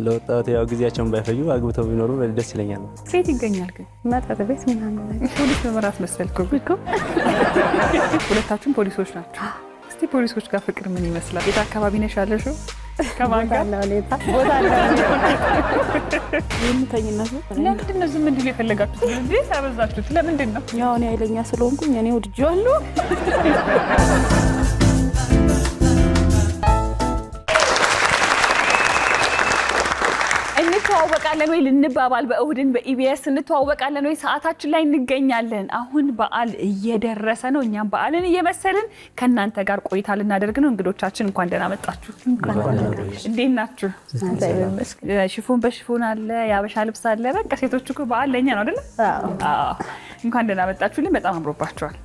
ለወጣቱ ያው ጊዜያቸውን ባይፈጁ አግብተው ቢኖሩ ደስ ይለኛል። ሴት ይገኛል ግን መጠጥ ቤት ምናምን ነገር ፖሊስ መመራት መሰልከው እኮ። ሁለታችሁም ፖሊሶች ናቸው። እስቲ ፖሊሶች ጋር ፍቅር ምን ይመስላል? የት አካባቢ ነሽ ያለሽው? ከማን ጋር ነው? ቦታ አለ። የምተኝነት ነው። ለምንድን ነው ዝም እንዲሉ የፈለጋችሁት? እንዴ ሳበዛችሁት? ለምንድን ነው? ያው እኔ ኃይለኛ ስለሆንኩኝ እኔ ወድጄዋለሁ። እንተዋወቃለን ወይ ልንባባል በእሁድን በኢቢኤስ እንተዋወቃለን ወይ ሰዓታችን ላይ እንገኛለን። አሁን በዓል እየደረሰ ነው። እኛም በዓልን እየመሰልን ከእናንተ ጋር ቆይታ ልናደርግ ነው። እንግዶቻችን እንኳን ደህና መጣችሁ። እንዴት ናችሁ? ሽፎን በሽፎን አለ፣ የአበሻ ልብስ አለ። በቃ ሴቶች እኮ በዓል ለእኛ ነው አይደለ? አዎ። እንኳን ደህና መጣችሁልን። በጣም አምሮባችኋል።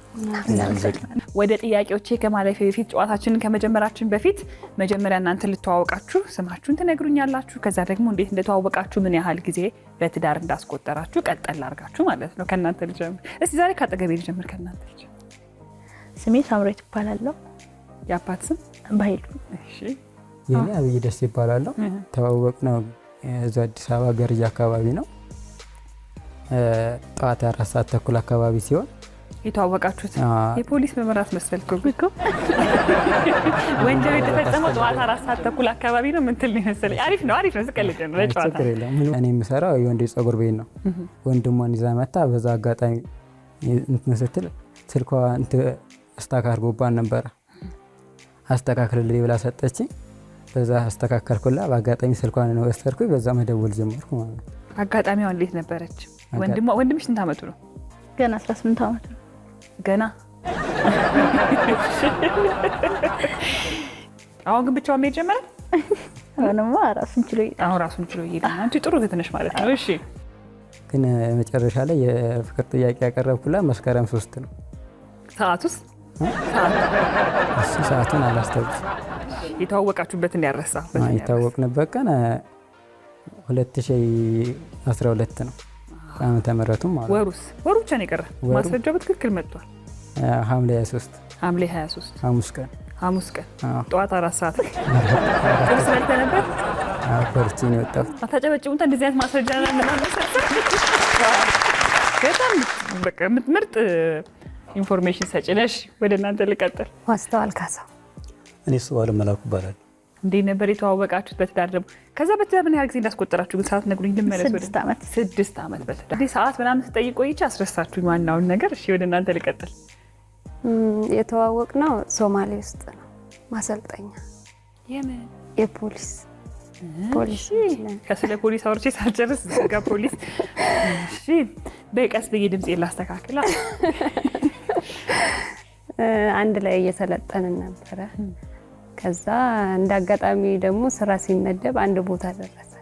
ወደ ጥያቄዎቼ ከማለፌ በፊት ጨዋታችንን ከመጀመራችን በፊት መጀመሪያ እናንተ ልተዋወቃችሁ ስማችሁን ትነግሩኛላችሁ። ከዛ ደግሞ እንዴት እንደተዋወቃችሁ ምን ያህል ጊዜ በትዳር እንዳስቆጠራችሁ ቀጠል አድርጋችሁ ማለት ነው። ከእናንተ ልጀምር እስቲ። ዛሬ ከአጠገቤ ልጀምር። ከእናንተ ልጀምር። ስሜ ሳምሬት ይባላለሁ። የአባት ስም? ባይሉ። እሺ። የኔ አብይ ደስ ይባላለሁ። ተዋወቅነው እዛ አዲስ አበባ ገርጂ አካባቢ ነው። ጠዋት 4 ሰዓት ተኩል አካባቢ ሲሆን የተዋወቃችሁት። የፖሊስ መመራት መሰልከው እኮ። ወንጀል የተፈጸመው ጠዋት 4 ሰዓት ተኩል አካባቢ ነው። ምን ትል ነው መሰለኝ። አሪፍ ነው ስቀልድ ነው ለጨዋታ። እኔ የምሰራው የወንድ ፀጉር ቤት ነው። ወንድሟን ይዛ መጣ። በዛ አጋጣሚ እንትን ስትል ስልኳ ስታክ አድርጎባት ነበረ። አስተካክልልኝ ብላ ሰጠችኝ። በዛ አስተካከልኩላ። በአጋጣሚ ስልኳን ነው ወሰድኩኝ። በዛ መደወል ጀመርኩ ማለት ነው። አጋጣሚዋ እንዴት ነበረች? ወንድምሽ ስንት ዓመቱ ነው? ገና 18 ዓመቱ ነው። ገና አሁን ግን ብቻውን መሄድ ጀመረ? አሁንማ ራሱን ችሎ ይሄዳል። አሁን ራሱን ችሎ ይሄዳል። አንቺ ጥሩ ትንሽ ማለት ነው። እሺ። ግን መጨረሻ ላይ የፍቅር ጥያቄ ያቀረብኩላት መስከረም 3 ነው። ሰዓቱስ? ሰዓቱን አላስታውስም። የተዋወቃችሁበትን ያረሳ? የተዋወቅንበት ቀን 2012 ነው። ዓመተ ምህረቱም ማለት ነው። ወሩ ብቻ ነው የቀረ። ማስረጃው በትክክል መጥቷል። ሐምሌ 23 ሐሙስ ቀን ጠዋት 4 ሰዓት ቁርስ በልተህ ነበር? በልቼ ነው የወጣሁት። አታጨበጭቡም? እንደዚህ አይነት ማስረጃ በጣም በቃ ምርጥ ኢንፎርሜሽን ሰጪ ነሽ። ወደ እናንተ ልቀጥል። ማስተዋል ካሳ። እኔ እሱ ባለ መላኩ ይባላል። እንዴት ነበር የተዋወቃችሁት? በትዳር ደግሞ ከዛ በትዳር ምን ያህል ጊዜ እንዳስቆጠራችሁ ግን ሰዓት ነግሩኝ። ልመለስ። ወደ 6 ዓመት በትዳር ሰዓት ምናምን ስጠይቅ ቆይቼ አስረሳችሁኝ ዋናውን ነገር። እሺ ወደ እናንተ ልቀጥል። የተዋወቅነው ሶማሌ ውስጥ ነው። ማሰልጠኛ የምን የፖሊስ ፖሊስ። ከስለ ፖሊስ አውርቼ ሳልጨርስ ዘጋ ፖሊስ። እሺ በቀስ ብዬ ድምጼን ላስተካክላ። አንድ ላይ እየሰለጠንን ነበረ። ከዛ እንዳጋጣሚ ደግሞ ስራ ሲመደብ አንድ ቦታ ደረሰ።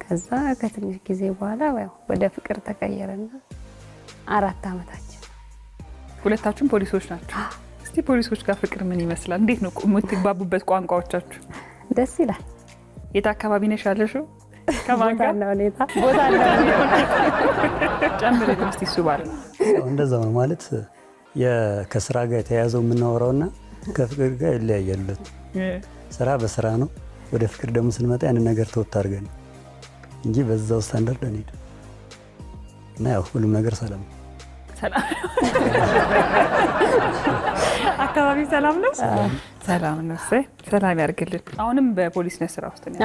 ከዛ ከትንሽ ጊዜ በኋላ ወደ ፍቅር ተቀየረና 4 ዓመታችን። ሁለታችሁም ፖሊሶች ናቸው። እስቲ ፖሊሶች ጋር ፍቅር ምን ይመስላል? እንዴት ነው የምትግባቡበት? ቋንቋዎቻችሁ ደስ ይላል። የት አካባቢ ነሽ ያለሽው? ከማን ጋር ነው? ቦታ አለ። ጨምር እስቲ እሱ ባለ እንደዛ ነው ማለት ከስራ ጋር የተያያዘው የምናወራውና ከፍቅር ጋር ይለያያል። ስራ በስራ ነው። ወደ ፍቅር ደግሞ ስንመጣ ያንን ነገር ተወት አድርገን እንጂ በዛው ስታንዳርድ አንሄድ እና ያው ሁሉም ነገር ሰላም ነው። አካባቢ ሰላም ነው። ሰላም ነው። ሰላም ያርግልን። አሁንም በፖሊስነት ስራ ውስጥ ነው።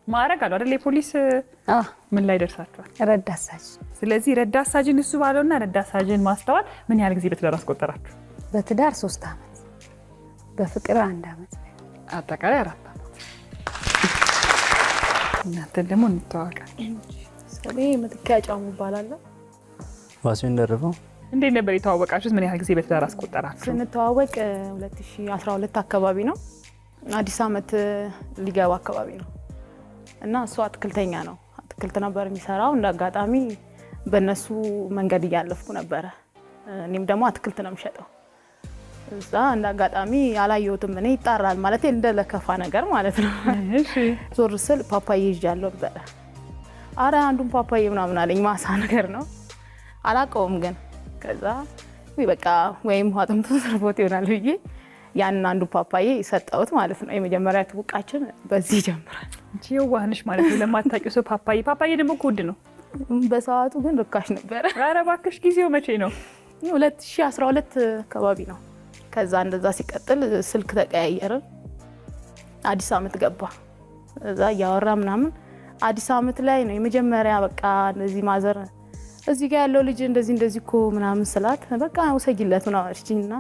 ማዕረግ አለው አይደል? የፖሊስ ምን ላይ ደርሳችኋል? ረዳት ሳጅን። ስለዚህ ረዳት ሳጅን እሱ ባለውና ረዳት ሳጅን ማስተዋል ምን ያህል ጊዜ በትዳር አስቆጠራችሁ? በትዳር 3 ዓመት፣ በፍቅር 1 ዓመት፣ አጠቃላይ 4 ዓመት። እናንተን ደግሞ እንተዋወቃለን። እኔ መትኪያ ጫሙ እባላለሁ። ዋሲውን ደርበው። እንዴት ነበር የተዋወቃችሁት? ምን ያህል ጊዜ በትዳር አስቆጠራችሁ? ስንተዋወቅ 2012 አካባቢ ነው። አዲስ ዓመት ሊገባ አካባቢ ነው እና እሱ አትክልተኛ ነው። አትክልት ነበር የሚሰራው። እንዳጋጣሚ በእነሱ መንገድ እያለፍኩ ነበረ። እኔም ደግሞ አትክልት ነው የምሸጠው። እዛ እንዳጋጣሚ አላየሁትም። እኔ ይጣራል ማለት እንደለከፋ ነገር ማለት ነው። ዞር ስል ፓፓዬ ይዣለሁ ነበረ። አረ አንዱን ፓፓዬ ምናምን አለኝ። ማሳ ነገር ነው አላውቀውም ግን። ከዛ በቃ ወይም አጥምቶ ሰርቦት ይሆናል ብዬ ያንን አንዱ ፓፓዬ ሰጠሁት ማለት ነው። የመጀመሪያ ትውቃችን በዚህ ጀምራል። እንጂ የዋህንሽ ማለት ነው። ለማታውቂው ሰው ፓፓዬ ደግሞ ውድ ነው። በሰዓቱ ግን ርካሽ ነበረ። ኧረ እባክሽ ጊዜው መቼ ነው? 2012 አካባቢ ነው። ከዛ እንደዛ ሲቀጥል ስልክ ተቀያየርን። አዲስ አመት ገባ። እዛ እያወራ ምናምን አዲስ አመት ላይ ነው የመጀመሪያ በቃ እንደዚህ ማዘር እዚህ ጋር ያለው ልጅ እንደዚህ እኮ ምናምን ስላት በቃ ውሰጂለት ምናምን አለችኝና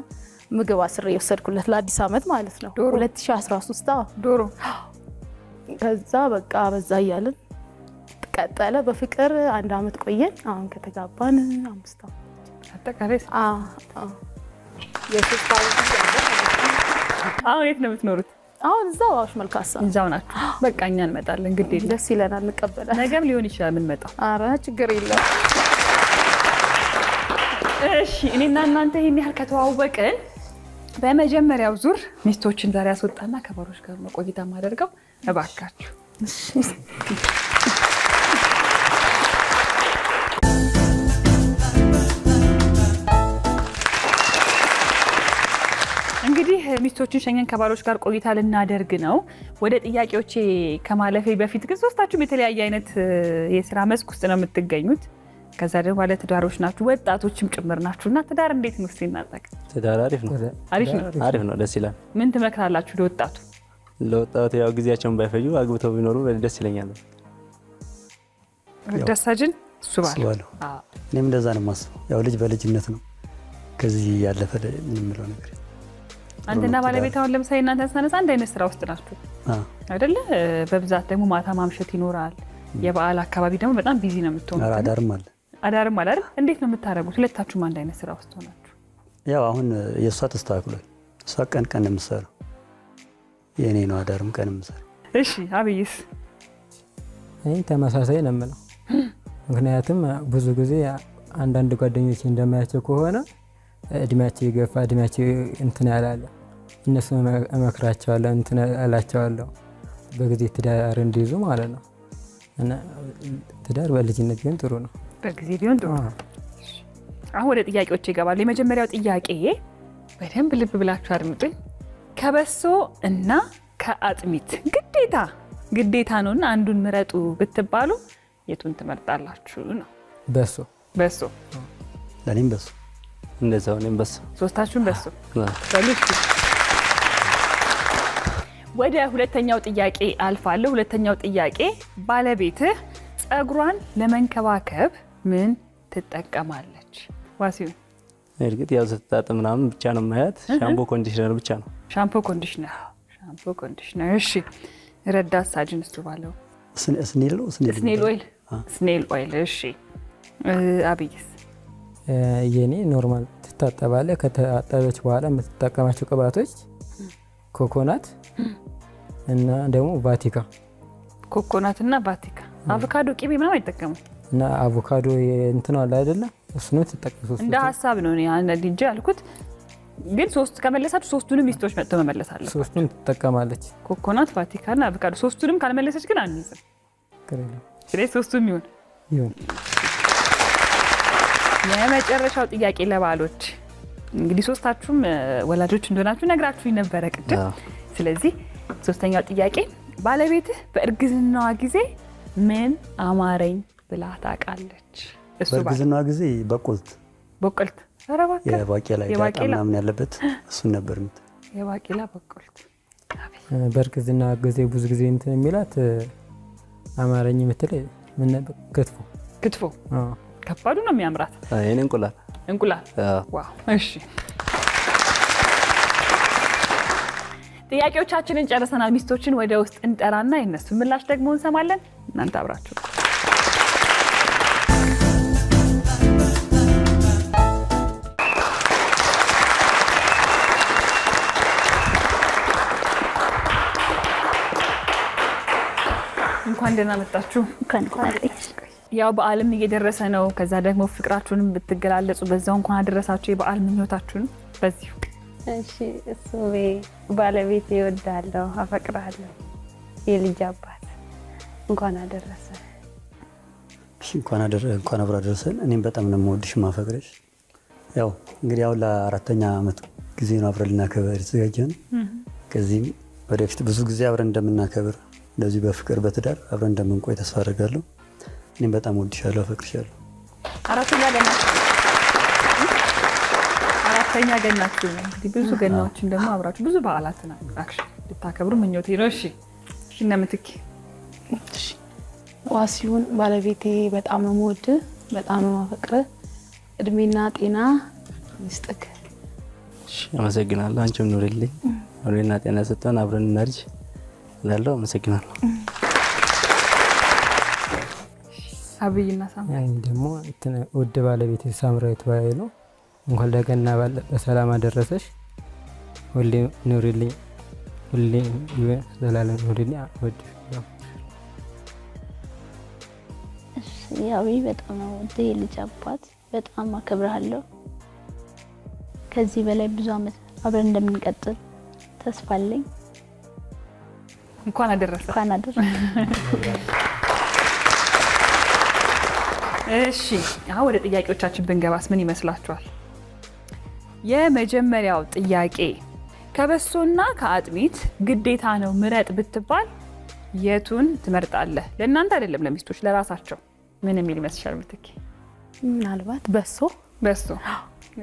ምግብ አስሬ የወሰድኩለት ለአዲስ አመት ማለት ነው 2013 ዶሮ። ከዛ በቃ በዛ እያልን ቀጠለ። በፍቅር 1 አመት ቆየን። አሁን ከተጋባን 5 አመት አጠቃላይ የሶስት አመት አሁን የት ነው የምትኖሩት? አሁን እዛው አዋሽ መልካሳ እዛው ናችሁ? በቃ እኛ እንመጣለን። ግድ የለም ደስ ይለናል፣ እንቀበላለን። ነገም ሊሆን ይችላል የምንመጣው። ኧረ ችግር የለም። እሺ እኔና እናንተ ይሄን ያህል ከተዋወቅን በመጀመሪያው ዙር ሚስቶችን ዛሬ ያስወጣና ከባሮች ጋር ቆይታ ማደርገው እባካችሁ። እንግዲህ ሚስቶችን ሸኘን ከባሮች ጋር ቆይታ ልናደርግ ነው። ወደ ጥያቄዎቼ ከማለፌ በፊት ግን ሶስታችሁም የተለያየ አይነት የስራ መስክ ውስጥ ነው የምትገኙት። ከዛ ደግሞ ባለ ትዳሮች ናችሁ፣ ወጣቶችም ጭምር ናችሁ እና ትዳር እንዴት ነው ሲናጠቅ? ትዳር አሪፍ ነው። አሪፍ ነው፣ ደስ ይላል። ምን ትመክራላችሁ ለወጣቱ? ለወጣቱ ያው ጊዜያቸውን ባይፈጁ አግብተው ቢኖሩ ደስ ይለኛል። ደሳጅን እሱ ባለው እኔም እንደዛ ነው የማስበው። ያው ልጅ በልጅነት ነው። ከዚህ ያለፈ የምንለው ነገር አንተና ባለቤት አሁን ለምሳሌ እናንተ ስናነሳ አንድ አይነት ስራ ውስጥ ናችሁ አይደለ? በብዛት ደግሞ ማታ ማምሸት ይኖራል። የበዓል አካባቢ ደግሞ በጣም ቢዚ ነው የምትሆኑት። አዳርም አለ አይደል? እንዴት ነው የምታረጉት? ሁለታችሁም አንድ አይነት ስራ ውስጥ ሆናችሁ? ያው አሁን የእሷ ተስተካክሏል። እሷ ቀን ቀን የምትሰራው፣ የእኔ ነው አዳርም ቀን የምትሰራው። እሺ አብይስ? እኔ ተመሳሳይ ነው የምለው። ምክንያቱም ብዙ ጊዜ አንዳንድ ጓደኞች እንደማያቸው ከሆነ እድሜያቸው የገፋ እድሜያቸው እንትን ያላለ እነሱ እመክራቸዋለሁ፣ እንትን እላቸዋለሁ በጊዜ ትዳር እንዲይዙ ማለት ነው። እና ትዳር በልጅነት ቢሆን ጥሩ ነው። በጊዜ ቢሆን ጥሩ ነው። አሁን ወደ ጥያቄዎች ይገባሉ። የመጀመሪያው ጥያቄ በደንብ ልብ ብላችሁ አድምጡኝ። ከበሶ እና ከአጥሚት ግዴታ ነውና አንዱን ምረጡ ብትባሉ የቱን ትመርጣላችሁ ነው? በሶ። ለኔም በሶ። እንደዛው እኔም በሶ። ሶስታችሁም በሶ። ወደ ሁለተኛው ጥያቄ አልፋለሁ። ሁለተኛው ጥያቄ ባለቤትህ ፀጉሯን ለመንከባከብ ምን ትጠቀማለች? ዋሲው? እርግጥ ያው ስትታጠብ ምናምን ብቻ ነው ማያት። ሻምፖ ኮንዲሽነር ብቻ ነው። ሻምፖ ኮንዲሽነር። እሺ ረዳት ሳጅን እሱ ባለው ስኔል ኦይል። እሺ አብይስ? የኔ ኖርማል ትታጠባለ። ከታጠበች በኋላ የምትጠቀማቸው ቅባቶች ኮኮናት እና ደግሞ ቫቲካ። ኮኮናትና ቫቲካ። አቮካዶ ቅቤ ምናምን አይጠቀሙም። እና አቮካዶ እንትን አለ አይደለ? እሱን ተጠቅሙ። እንደ ሀሳብ ነው እንጂ ያልኩት። ግን ሶስት ከመለሳችሁ ሶስቱንም ሚስቶች መጥተው መመለስ አለ። ሶስቱን ትጠቀማለች። ኮኮናት፣ ቫቲካና አቮካዶ። ሶስቱንም ካልመለሰች ግን አንይዝም። ስለዚህ ሶስቱም ይሁን። የመጨረሻው ጥያቄ ለባሎች። እንግዲህ ሶስታችሁም ወላጆች እንደሆናችሁ ነግራችሁኝ ነበረ ቅድም። ስለዚህ ሶስተኛው ጥያቄ ባለቤትህ በእርግዝናዋ ጊዜ ምን አማረኝ ብላ ታውቃለች? በእርግዝናዋ ጊዜ በቆልት የባቄላ ምናምን ያለበት እሱን ነበር የባቄላ በቆልት። በእርግዝና ጊዜ ብዙ ጊዜ እንትን የሚላት አማረኝ የምትል ምን ነበር? ክትፎ። ከባዱ ነው የሚያምራት። የኔ እንቁላል። ዋው። እሺ ጥያቄዎቻችንን ጨርሰናል። ሚስቶችን ወደ ውስጥ እንጠራና የነሱን ምላሽ ደግሞ እንሰማለን። እናንተ አብራችሁ እንኳን ደህና መጣችሁ። ያው በዓልም እየደረሰ ነው። ከዛ ደግሞ ፍቅራችሁንም ብትገላለጹ በዛው እንኳን አደረሳችሁ የበዓል ምኞታችሁን በዚሁ። እሺ እሱ ባለቤት ይወዳለሁ፣ አፈቅራለሁ፣ የልጅ አባት እንኳን አደረሰ። እንኳን አብሮ አደረሰን። እኔም በጣም ነው የምወድሽ ማፈቅረሽ። ያው እንግዲህ ያው ለ4ኛ ዓመት ጊዜ ነው አብረን ልናከብር የተዘጋጀን። ከዚህም ወደፊት ብዙ ጊዜ አብረን እንደምናከብር እንደዚህ በፍቅር በትዳር አብረን እንደምንቆይ ተስፋ አደርጋለሁ። እኔም በጣም ወድሻለሁ፣ አፈቅርሻለሁ። አራተኛ ገናችሁ ነው እንግዲህ ብዙ ገናዎችን ደግሞ አብራችሁ ብዙ በዓላትን አክሽን ልታከብሩ ምኞቴ ነው። እሺ እነ ምትኬ ዋሲሁን ባለቤቴ በጣም ነው የምወድህ፣ በጣም ነው የማፈቅርህ። እድሜና ጤና ይስጥክ። አመሰግናለሁ። አንቺም ኑሪልኝ፣ እድሜና ጤና ሰጥተን አብረን እናድጅ እላለሁ። አመሰግናለሁ። አብይና ሳምራዊት ደግሞ ውድ ባለቤቴ ሳምራዊት ባይ ነው። እንኳን ለገና በሰላም አደረሰሽ። ሁሌ ኑሪልኝ፣ ሁሌ ዘላለም ኑሪልኝ። ያው በጣም ነው ወደ ልጅ አባት በጣም አከብራለሁ። ከዚህ በላይ ብዙ አመት አብረን እንደምንቀጥል ተስፋ አለኝ። እንኳን አደረሰ። እሺ አሁን ወደ ጥያቄዎቻችን ብንገባስ ምን ይመስላችኋል? የመጀመሪያው ጥያቄ ከበሶና ከአጥሚት ግዴታ ነው ምረጥ ብትባል የቱን ትመርጣለህ? ለእናንተ አይደለም ለሚስቶች፣ ለራሳቸው ምን የሚል ይመስልሻል ምትኬ? ምናልባት በሶ።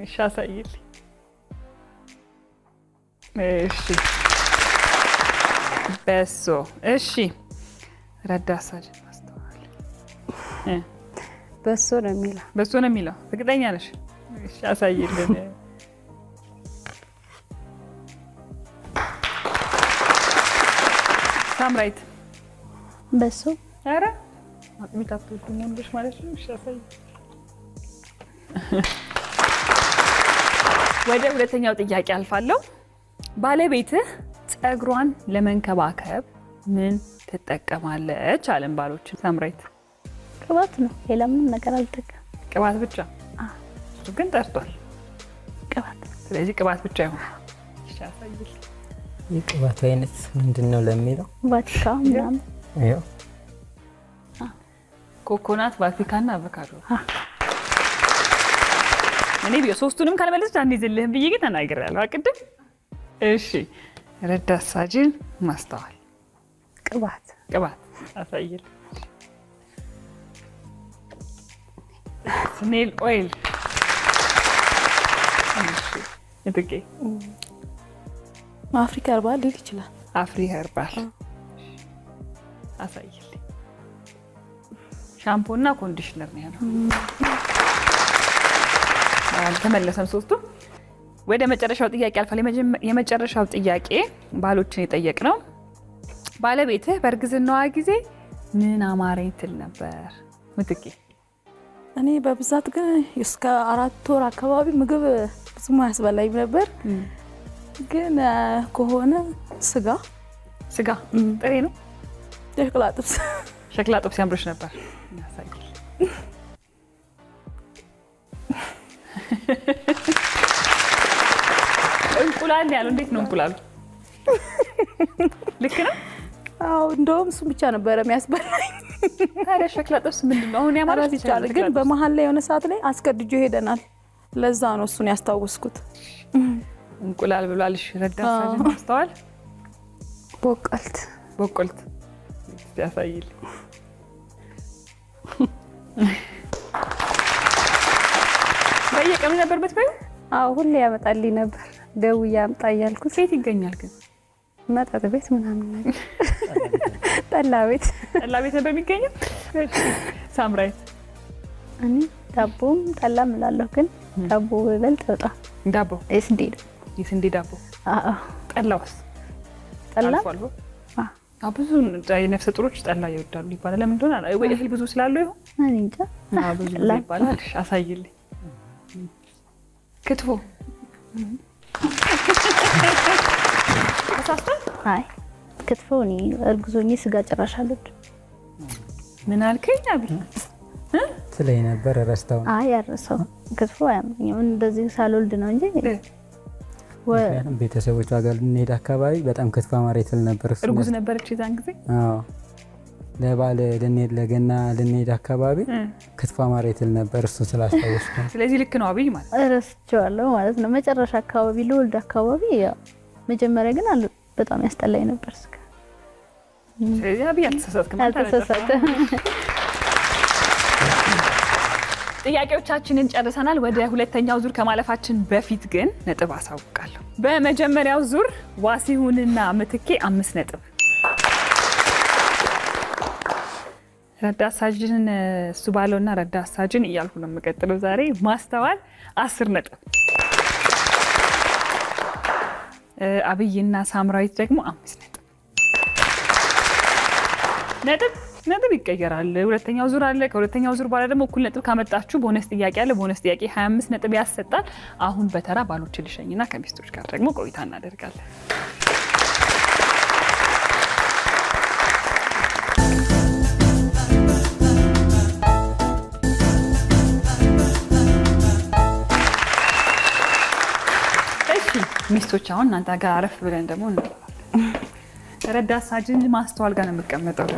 እሺ አሳይልኝ። እሺ በሶ። እሺ ረዳት ሳጅን ማስተዋል በሶ ነው የሚለው። በሶ ነው የሚለው እርግጠኛ ነሽ? እሺ አሳይልን። ሳምራዊት በሶ። ኧረ አጥሚት አትወጂም ወንዶች ማለት ነው። እሺ አሳይ። ወደ ሁለተኛው ጥያቄ አልፋለሁ። ባለቤትህ ፀጉሯን ለመንከባከብ ምን ትጠቀማለች? አለን ባሎች። ሳምራዊት ቅባት ነው፣ ሌላ ምንም ነገር አልጠቀም። ቅባት ብቻ? እሱ ግን ጠርቷል። ቅባት። ስለዚህ ቅባት ብቻ ይሆን? እሺ አሳይልኝ። የቅባቱ አይነት ምንድን ነው ለሚለው ቫቲካ ምናምን ያው ኮኮናት፣ ቫቲካና አቮካዶ። እኔ ሶስቱንም ካልመለስሽ አንይዝልህም ብዬ ግን ተናግሬያለሁ ቅድም። እሺ ረዳት ሳጅን ማስተዋል። ቅባት አሳይል። ስኔል ኦይል። እትቄ አፍሪካ ኸርባል ሊል ይችላል። አፍሪ ኸርባል አሳይል። ሻምፖ እና ኮንዲሽነር ነው ያለው። አልተመለሰም ሶስቱም። ወደ መጨረሻው ጥያቄ አልፋል። የመጨረሻው ጥያቄ ባሎችን የጠየቅነው ባለቤትህ በእርግዝናዋ ጊዜ ምን አማረኝ ትል ነበር? ምትኬ እኔ በብዛት ግን እስከ 4 ወር አካባቢ ምግብ ብዙም አያስበላኝም ነበር። ግን ከሆነ ስጋ ጥሬ ነው። ሸክላ ጥብስ ያምርሽ ነበር። ያሳይል። እንቁላል ያለው እንዴት ነው እንቁላሉ? ልክ ነው። አዎ እንደውም እሱ ብቻ ነበር የሚያስበላኝ። ታዲያ ሸክላ ጥብስ ምንድን ነው? አሁን ያማረሽ ይችላል። ግን በመሀል ላይ የሆነ ሰዓት ላይ አስገድጆ ሄደናል። ለዛ ነው እሱን ያስታወስኩት። እንቁላል ብሏልሽ ረዳት ሳጅን ማስተዋል። በቆልት ያሳይል። በየቀኑ ነበር የምትበይው? አዎ ሁሌ ያመጣልኝ ነበር። ደውዬ አምጣ እያልኩት። ሴት ይገኛል ግን መጠጥ ቤት ምናምን ነገር ጠላ ቤት ነበር የሚገኘው። ሳምራዊት እኔ ዳቦም ጠላም እላለሁ፣ ግን ዳቦ ይበልጥ በጣም ዳቦ የስንዴ ዳቦ። ጠላውስ? ጠላ ብዙ የነፍሰ ጡሮች ጠላ ይወዳሉ ይባላል። ለምን እንደሆነ ወይ እህል ብዙ ስላለው ይሆን? እኔ እንጃ። ብዙ ይባላል። አሳይልኝ። ክትፎ አይ ክትፎ እኔ እርጉዞኝ ስጋ ጭራሽ አልወድም። ምን አልከኝ? አብይ ስለይ ነበር ረስታው። አይ ያረሰው ክትፎ አያምኝም። እንደዚህ ሳልወልድ ነው እንጂ ቤተሰቦቿ ጋር እንሄድ አካባቢ በጣም ክትፎ አማረ ይል ነበር። እርጉዝ ነበረች የዛን ጊዜ? አዎ ለባል ልንሄድ ለገና ልንሄድ አካባቢ ክትፎ አማረ ትል ነበር። እሱ ስላስታወስኩ ስለዚህ ልክ ነው አብይ ማለት እረስቸዋለሁ ማለት ነው። መጨረሻ አካባቢ ልወልድ አካባቢ ያው መጀመሪያ ግን በጣም ያስጠላኝ ነበር ስጋ። ስለዚህ አብይ አልተሳሳትክም። ጥያቄዎቻችንን ጨርሰናል። ወደ ሁለተኛው ዙር ከማለፋችን በፊት ግን ነጥብ አሳውቃለሁ። በመጀመሪያው ዙር ዋሲሁንና ምትኬ 5 ነጥብ፣ ረዳት ሳጅን እሱ ባለውና ረዳት ሳጅን እያልኩ ነው የምቀጥለው ዛሬ። ማስተዋል 10 ነጥብ፣ አብይና ሳምራዊት ደግሞ 5 ነጥብ። ነጥብ ይቀየራል። ሁለተኛው ዙር አለ። ከሁለተኛው ዙር በኋላ ደግሞ እኩል ነጥብ ካመጣችሁ ቦነስ ጥያቄ አለ። ቦነስ ጥያቄ 25 ነጥብ ያሰጣል። አሁን በተራ ባሎችን ልሸኝና ከሚስቶች ጋር ደግሞ ቆይታ እናደርጋለን። እሺ ሚስቶች፣ አሁን እናንተ ጋር አረፍ ብለን ደግሞ ረዳት ሳጅን ማስተዋል ጋር ነው የምቀመጠው።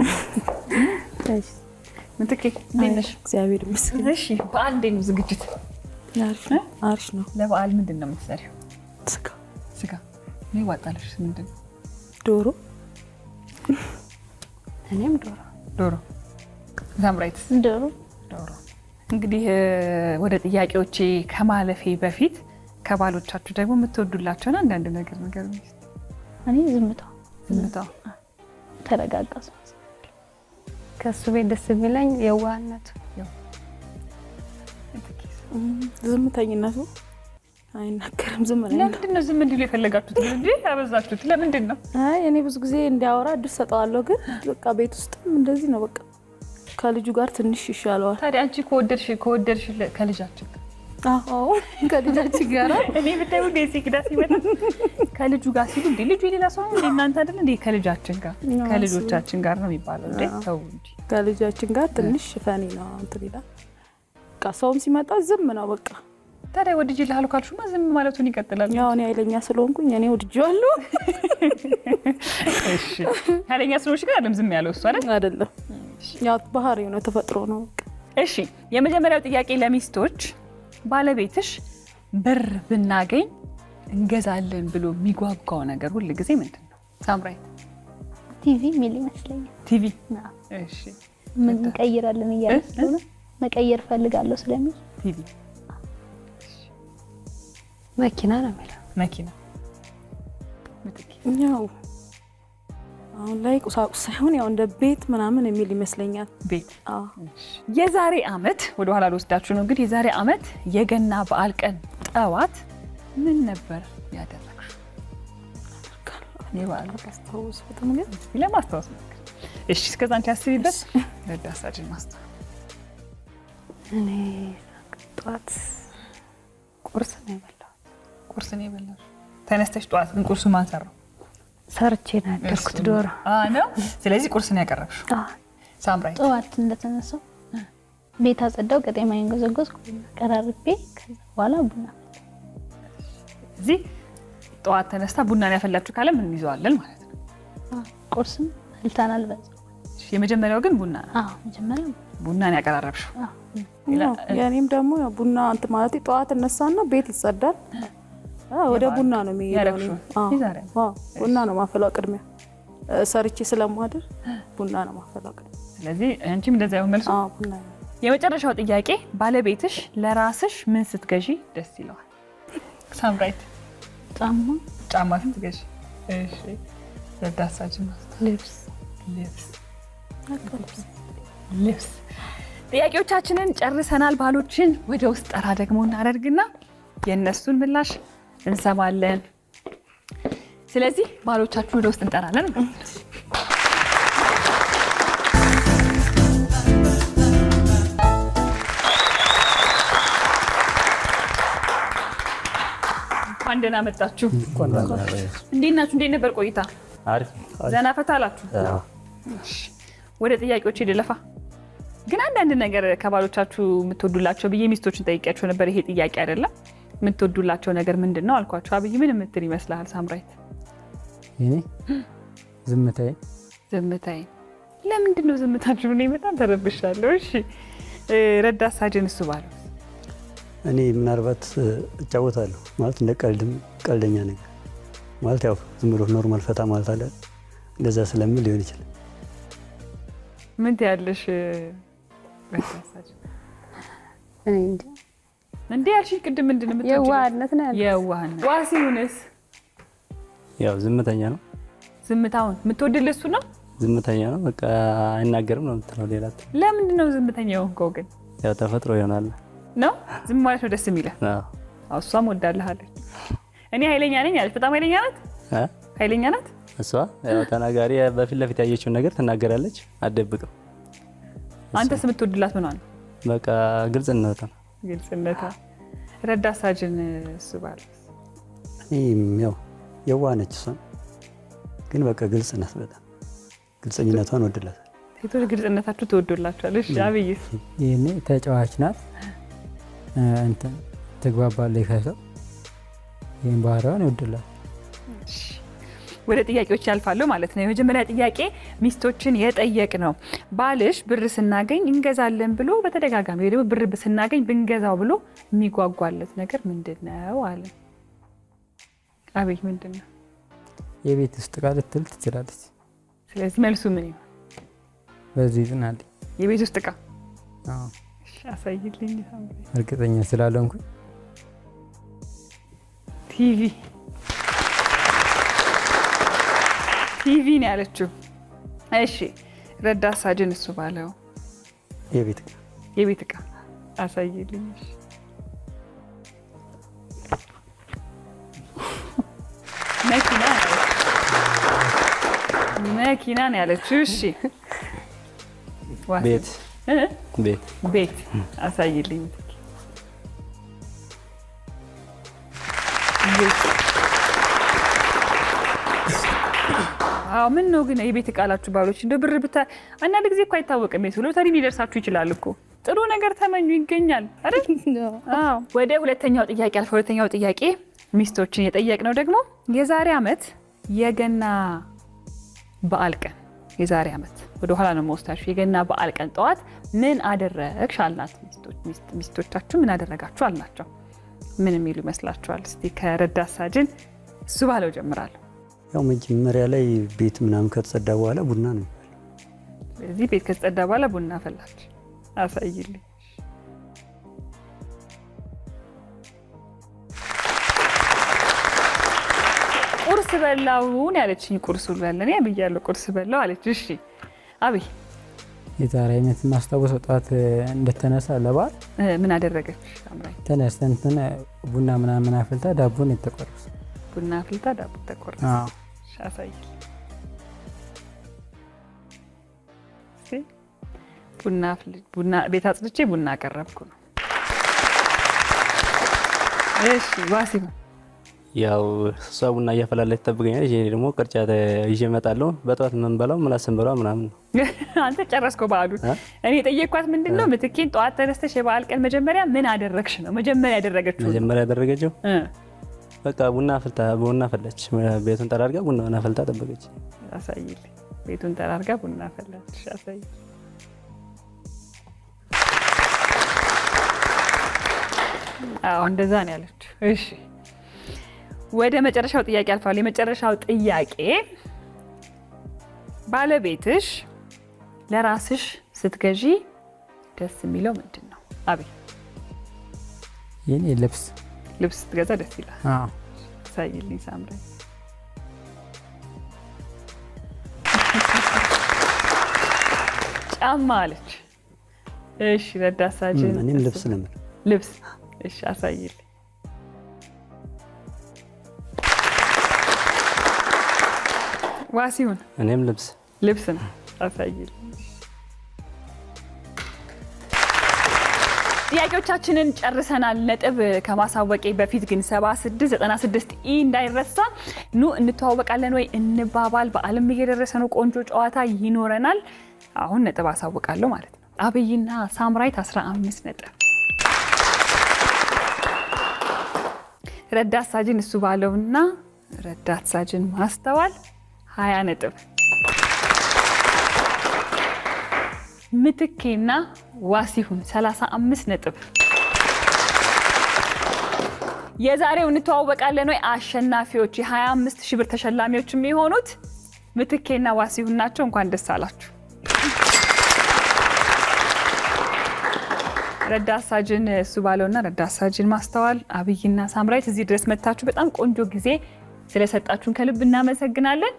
ምትኬ ነሽ? እግዚአብሔር ይመስገን። እሺ በዓል እንዴት ነው ዝግጅት? አሪፍ ነው። ለበዓል ምንድን ነው የምትሰሪው? ስጋ ነው ይዋጣልሽ? ምንድን ነው? ዶሮ። እኔም ዶሮ። ሳምራይትስ? ዶሮ። እንግዲህ ወደ ጥያቄዎቼ ከማለፌ በፊት ከባሎቻችሁ ደግሞ የምትወዱላቸውን አንዳንድ ነገር ንገሩኝ። እኔ ዝምታ ተረጋጋስ ከሱ ቤት ደስ የሚለኝ የዋህነቱ፣ ዝምተኝነቱ። አይናገርም፣ ዝም ነው። ለምንድን ነው ዝም እንዲሉ የፈለጋችሁት? እንጂ ያበዛችሁት ለምንድን ነው? አይ እኔ ብዙ ጊዜ እንዲያወራ እድል ሰጠዋለሁ፣ ግን በቃ ቤት ውስጥም እንደዚህ ነው። በቃ ከልጁ ጋር ትንሽ ይሻለዋል። ታዲያ አንቺ ከወደድሽ ከልጃችን አዎ ከልጃችን ጋር እኔ ብታዩ ደስ ይግዳስ ይመጣ ከልጁ ጋር ሲሉ እንዴ ልጁ የሌላ ሰው ነው እናንተ አይደል እንዴ? ከልጃችን ጋር ከልጆቻችን ጋር ነው የሚባለው እንዴ? ተው እንጂ ከልጃችን ጋር ትንሽ ፈኒ ነው እንትን ይላል። በቃ ሰውም ሲመጣ ዝም ነው በቃ። ታዲያ ወድጄልሃለሁ ካልሽማ ዝም ማለቱን ይቀጥላል። ያው እኔ ኃይለኛ ስለሆንኩኝ እኔ ወድጄዋለሁ። እሺ ኃይለኛ ስለሆንሽ ግን አይደለም ዝም ያለው እሱ አይደለም። ያው ባህሪው ነው፣ ተፈጥሮ ነው። እሺ የመጀመሪያው ጥያቄ ለሚስቶች፣ ባለቤትሽ ብር ብናገኝ እንገዛለን ብሎ የሚጓጓው ነገር ሁል ጊዜ ምንድን ነው? ሳምራይት? ቲቪ ሚል ይመስለኛል። ቲቪ። እሺ ምን እንቀይራለን እያለ ስለሆነ መቀየር ፈልጋለሁ ስለሚል ቲቪ። መኪና ነው የሚለው። መኪና። ያው አሁን ላይ ቁሳቁስ ሳይሆን ያው እንደ ቤት ምናምን የሚል ይመስለኛል። ቤት። የዛሬ አመት ወደ ኋላ ልወስዳችሁ ነው እንግዲህ። የዛሬ አመት የገና በዓል ቀን ጠዋት ምን ነበር ያደረግሽው? የበዓል አስታውስ በጣም ግን ለማስታወስ ነው። እሺ እስከዛ አንቺ አስቢበት። ረዳሳችን ማስታወስ። እኔ ጠዋት ቁርስ ነው የበላሁት። ተነስተሽ ጠዋት ግን ቁርሱ ማን ሰራው? ሰርቼ ነው ያደርኩት። ዶሮ ነው። ስለዚህ ቁርስ ነው ያቀረብሽው? ሳምራይ? ጠዋት እንደተነሳው ቤት አጸዳው፣ ቀጤማዬን ጎዘጎዝኩ፣ ቀራርቤ ከዛ በኋላ ቡና። እዚህ ጠዋት ተነስታ ቡናን ያፈላችሁ ካለ ምን ይዘዋለን ማለት ነው? ቁርስም ልታናል በዛ። የመጀመሪያው ግን ቡና ነው። መጀመሪያ ቡናን ያቀራረብሽው? የኔም ደግሞ ቡና እንትን ማለት ጠዋት እነሳና ቤት ይጸዳል፣ ወደ ቡና ነው የሚሄደው። ቡና ነው ማፈላው ቅድሚያ፣ ሰርቼ ስለማድር ቡና ነው ማፈላው ቅድሚያ። ስለዚህ አንቺም እንደዛ ይሁን መልሱ? ቡና። የመጨረሻው ጥያቄ ባለቤትሽ ለራስሽ ምን ስትገዢ ደስ ይለዋል? ሳምራይት? ጫማ ስትገዢ። እሺ ረዳሳችን? ልብስ። ጥያቄዎቻችንን ጨርሰናል። ባሎችን ወደ ውስጥ ጠራ ደግሞ እናደርግና የእነሱን ምላሽ እንሰማለን። ስለዚህ ባሎቻችሁ ወደ ውስጥ እንጠራለን። እንኳን ደህና መጣችሁ። እንዴት ናችሁ? እንዴት ነበር ቆይታ? አሪፍ። ዘና ፈታ አላችሁ? ወደ ጥያቄዎች ልለፋ። ግን አንዳንድ ነገር ከባሎቻችሁ የምትወዱላቸው ብዬ ሚስቶችን ጠይቂያቸው ነበር። ይሄ ጥያቄ አይደለም። የምትወዱላቸው ነገር ምንድን ነው አልኳቸው። አብይ ምን የምትል ይመስልሃል? ሳምራይት? እኔ ዝምታዬ። ለምንድን ነው ዝምታችሁ? እኔ በጣም ተረብሻለሁ። እሺ ረዳት ሳጅን እሱ ባለው እኔ ምናልባት እጫወታለሁ ማለት እንደ ቀልደኛ ነገር ማለት ያው ዝም ብሎ ኖርማል ፈታ ማለት አለ እንደዛ ስለምን ሊሆን ይችላል። ምን ትያለሽ ረዳት ሳጅን? እኔ እንጃ እንዴ ያልሽኝ ቅድም ምንድን ነው የምትወጪው? የዋህነት ነው ያለው። የዋህነት። ዋሲሁንስ? ያው ዝምተኛ ነው። ዝምታውን የምትወድልህ እሱ ነው? ዝምተኛ ነው በቃ አይናገርም ነው የምትለው። ሌላ ለምንድን ነው ዝምተኛ የሆንከው ግን? ያው ተፈጥሮ ይሆናል ነው ዝም ማለት ነው ደስ የሚለው። አዎ እሷም ወዳለሃለች። እኔ ኃይለኛ ነኝ አለች። በጣም ኃይለኛ ናት። ኃይለኛ ናት እሷ። ያው ተናጋሪ በፊት ለፊት ያየችውን ነገር ትናገራለች፣ አትደብቅም። አንተስ የምትወድላት ምን ነው? በቃ ግልጽነት ነው። ግልጽነታ። ረዳት ሳጅን እሱ ባለው እኔም ያው የዋህ ነች እሷ ግን በቃ ግልጽ ናት። በጣም ግልጽኝነቷን ወድላታል። ሴቶች ግልጽነታችሁ ትወዶላችኋል። እሺ አብይስ? ይሄኔ ተጫዋች ናት፣ እንትን ትግባባለች ከሰው። ይሄን ባህሪዋን ይወድላል። ወደ ጥያቄዎች ያልፋለሁ ማለት ነው። የመጀመሪያ ጥያቄ ሚስቶችን የጠየቅ ነው። ባልሽ ብር ስናገኝ እንገዛለን ብሎ በተደጋጋሚ ወይ ደግሞ ብር ስናገኝ ብንገዛው ብሎ የሚጓጓለት ነገር ምንድነው አለ። አብይ ምንድነው? የቤት ውስጥ ዕቃ ልትል ትችላለች። ስለዚህ መልሱ ምን ይሆን? በዚህ ዝናል የቤት ውስጥ ዕቃ። አዎ እሺ አሳይልኝ። እርግጠኛ ስላልሆንኩ ቲቪ ነው ያለችው። እሺ ረዳት ሳጅን እሱ ባለው የቤት ዕቃ አሳይልኝ። መኪና ነው ያለችው። እሺ ቤት አሳይልኝ። አዎ ምን ነው ግን የቤት ዕቃ አላችሁ ባሎች? እንደው ብር ብታ አንዳንድ ጊዜ እኮ አይታወቅም። ቤት ሎተሪ ሊደርሳችሁ ይችላል እኮ። ጥሩ ነገር ተመኙ ይገኛል አይደል? አዎ። ወደ ሁለተኛው ጥያቄ አልፈ ሁለተኛው ጥያቄ ሚስቶችን የጠየቅነው ደግሞ የዛሬ ዓመት የገና በዓል ቀን የዛሬ ዓመት ወደ ኋላ ነው የምወስዳችሁ። የገና በዓል ቀን ጠዋት ምን አደረግሽ አልናት። ሚስቶቻችሁ ምን አደረጋችሁ አልናቸው። ምን የሚሉ ይመስላችኋል? እስቲ ከረዳት ሳጅን እሱ ባለው ጀምራለሁ። ያው መጀመሪያ ላይ ቤት ምናምን ከተጸዳ በኋላ ቡና ነው የሚባለው። ስለዚህ ቤት ከተጸዳ በኋላ ቡና ፈላች። አሳይልኝ። ቁርስ በላውን ያለችኝ። ቁርስ በላን እኔ ብያለሁ። ቁርስ በላው አለች። እሺ አብይ የዛሬ ዓመት ማስታወሰው ጠዋት እንደተነሳ ለበዓል ምን አደረገች? አምራይ ተነስተን ቡና ምናምን አፍልታ ዳቦን የተቆረሰ ቡና አፍልታ ዳቦ ተቆረሰ። አዎ አሳይልኝ። ቡና ቤት አጽድቼ ቡና አቀረብኩ ነው። እሺ ዋሲም ያው እሷ ቡና እያፈላለች ትጠብቀኛለች። እኔ ደግሞ ቅርጫት ይዤ እመጣለሁ። በጠዋት ምን በላው ምላስ እንበላው ምናምን ነው። አንተ ጨረስከው በዓሉን። እኔ ጠየቅኳት ምንድነው ምትኬን ጠዋት ተነስተሽ የበዓል ቀን መጀመሪያ ምን አደረግሽ ነው መጀመሪያ ያደረገችው። በቃ ቡና ፈላች። ቤቱን ጠራርጋ ቡናውን አፈልታ ጠበቀች። አሳይልኝ። ቤቱን ጠራርጋ ቡና ፈላች። አሳይልኝ። አዎ እንደዛ ነው ያለችው። እሺ ወደ መጨረሻው ጥያቄ አልፋለሁ። የመጨረሻው ጥያቄ ባለቤትሽ ለራስሽ ስትገዢ ደስ የሚለው ምንድን ነው? አቤት የኔ ልብስ ስትገዛ ደስ ይላል። አዎ ሳይልኝ ሳምሪ ጫማ አለች። እሺ ረዳት ሳጅን እኔም ልብስ ነው ልብስ። እሺ አሳይልኝ። ዋሲሁን እኔም ልብስ ነው። አሳይልኝ። ጥያቄዎቻችንን ጨርሰናል። ነጥብ ከማሳወቄ በፊት ግን 7696 እንዳይረሳ። ኑ እንተዋወቃለን ወይ እንባባል። በዓለም እየደረሰ ነው። ቆንጆ ጨዋታ ይኖረናል። አሁን ነጥብ አሳውቃለሁ ማለት ነው። አብይና ሳምራይት 15 ነጥብ፣ ረዳት ሳጅን እሱ ባለውና ረዳት ሳጅን ማስተዋል 20 ነጥብ፣ ምትኬና ዋሲሁን 35 ነጥብ። የዛሬው እንተዋወቃለን ወይ አሸናፊዎች የ25 ሺህ ብር ተሸላሚዎች የሚሆኑት ምትኬና ዋሲሁን ናቸው። እንኳን ደስ አላችሁ። ረዳት ሳጅን እሱ ባለውና ረዳት ሳጅን ማስተዋል፣ አብይና ሳምራዊት እዚህ ድረስ መጥታችሁ በጣም ቆንጆ ጊዜ ስለሰጣችሁን ከልብ እናመሰግናለን።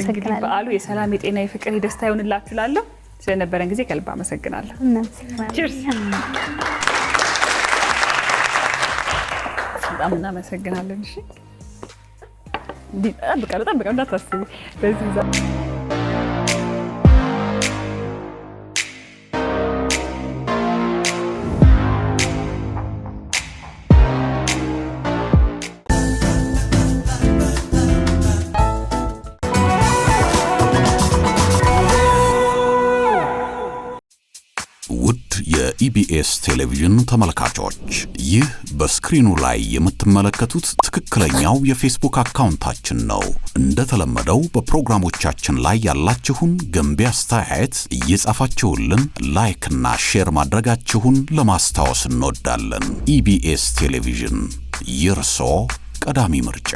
እንግዲህ በዓሉ የሰላም የጤና የፍቅር የደስታ ይሆንላችሁ እላለሁ። ስለነበረን ጊዜ ከልብ አመሰግናለሁ። ቺርስ። በጣም እናመሰግናለን። እሺ ጠብቃለሁ እንዳታስቢ በዚህ የኢቢኤስ ቴሌቪዥን ተመልካቾች ይህ በስክሪኑ ላይ የምትመለከቱት ትክክለኛው የፌስቡክ አካውንታችን ነው። እንደተለመደው በፕሮግራሞቻችን ላይ ያላችሁን ገንቢ አስተያየት እየጻፋችሁልን ላይክ እና ሼር ማድረጋችሁን ለማስታወስ እንወዳለን። ኢቢኤስ ቴሌቪዥን የርሶ ቀዳሚ ምርጫ።